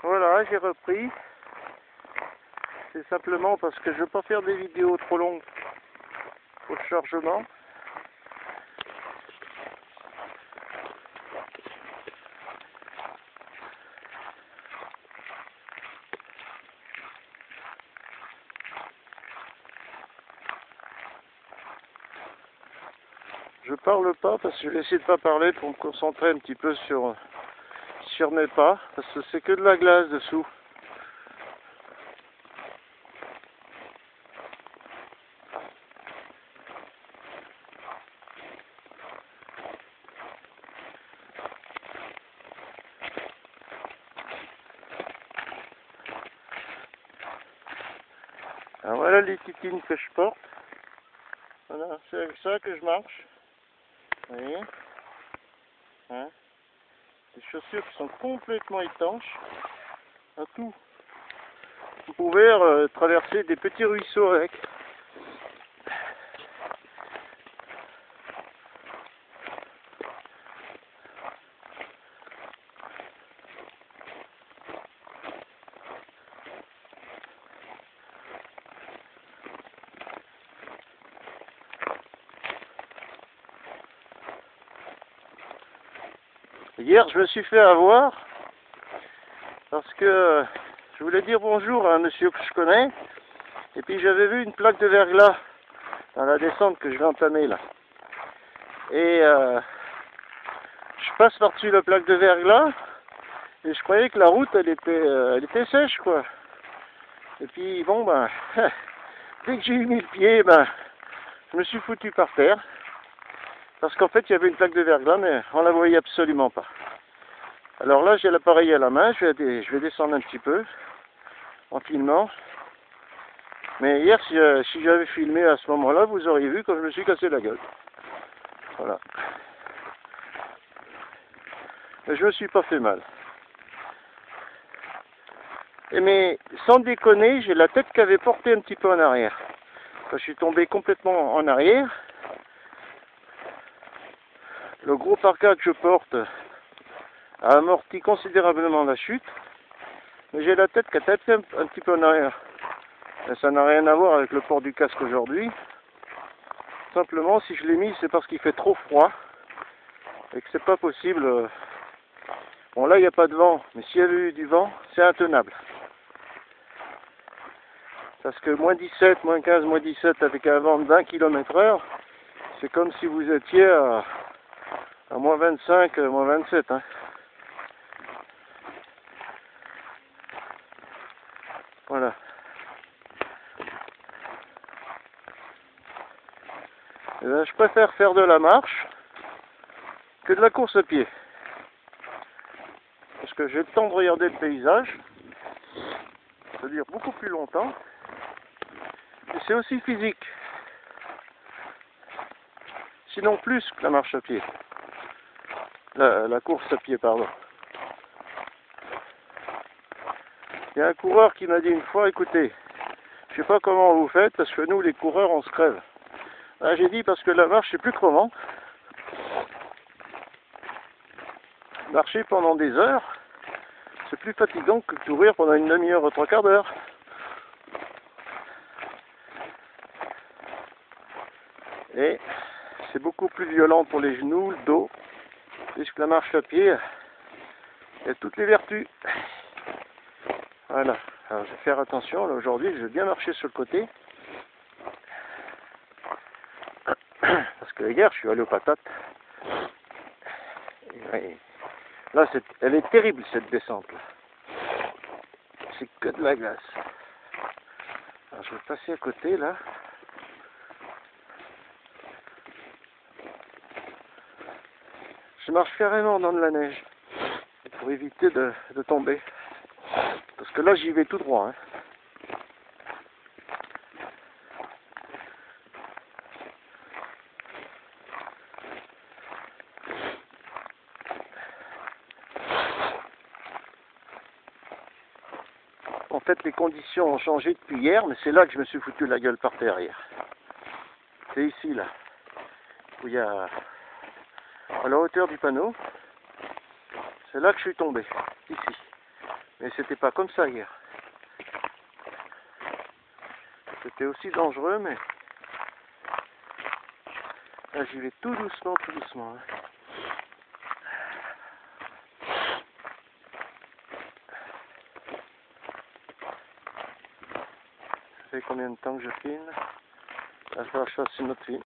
Voilà, j'ai repris. C'est simplement parce que je ne veux pas faire des vidéos trop longues pour le chargement. Je parle pas parce que je vais essayer de pas parler pour me concentrer un petit peu sur mes pas, parce que c'est que de la glace dessous. Alors voilà les titines que je porte. Voilà, c'est avec ça que je marche. Vous voyez, hein, des chaussures qui sont complètement étanches à tout. Vous pouvez traverser des petits ruisseaux avec. Hier, je me suis fait avoir parce que je voulais dire bonjour à un monsieur que je connais et puis j'avais vu une plaque de verglas dans la descente que je vais entamer là. Et je passe par-dessus la plaque de verglas et je croyais que la route elle était sèche quoi. Et puis bon ben, dès que j'ai mis le pied, ben, je me suis foutu par terre parce qu'en fait il y avait une plaque de verglas mais on la voyait absolument pas. Alors là, j'ai l'appareil à la main, je vais descendre un petit peu, en filmant. Mais hier, si j'avais filmé à ce moment-là, vous auriez vu quand je me suis cassé la gueule. Voilà. Mais je me suis pas fait mal. Mais sans déconner, j'ai la tête qui avait porté un petit peu en arrière. Quand je suis tombé complètement en arrière, le gros parka que je porte a amorti considérablement la chute. Mais j'ai la tête qui a tapé un petit peu en arrière. Et ça n'a rien à voir avec le port du casque aujourd'hui. Simplement, si je l'ai mis, c'est parce qu'il fait trop froid et que c'est pas possible. Bon, là, il n'y a pas de vent, mais s'il y avait eu du vent, c'est intenable. Parce que moins 17, moins 15, moins 17 avec un vent de 20 km/h, c'est comme si vous étiez à moins 25, moins 27. Hein. Voilà. Et là, je préfère faire de la marche que de la course à pied. Parce que j'ai le temps de regarder le paysage, c'est-à-dire beaucoup plus longtemps, et c'est aussi physique. Sinon plus que la marche à pied. La course à pied, pardon. Il y a un coureur qui m'a dit une fois, écoutez, je sais pas comment vous faites, parce que nous, les coureurs, on se crève. Là, j'ai dit, parce que la marche, c'est plus comment. Marcher pendant des heures, c'est plus fatigant que courir pendant une demi-heure ou trois quarts d'heure. Et c'est beaucoup plus violent pour les genoux, le dos, puisque la marche à pied, il y a toutes les vertus. Voilà. Alors, je vais faire attention. Là, aujourd'hui, je vais bien marcher sur le côté. Parce que hier, je suis allé aux patates. Et là, elle est terrible, cette descente-là. C'est que de la glace. Alors, je vais passer à côté, là. Je marche carrément dans de la neige. Pour éviter de tomber. Parce que là, j'y vais tout droit. Hein. En fait, les conditions ont changé depuis hier, mais c'est là que je me suis foutu la gueule par terre hier. C'est ici, là, où il y a, à la hauteur du panneau, c'est là que je suis tombé, ici. Mais c'était pas comme ça hier. C'était aussi dangereux, mais là j'y vais tout doucement, tout doucement. Hein. Ça fait combien de temps que je filme? Là, je fasse une autre film.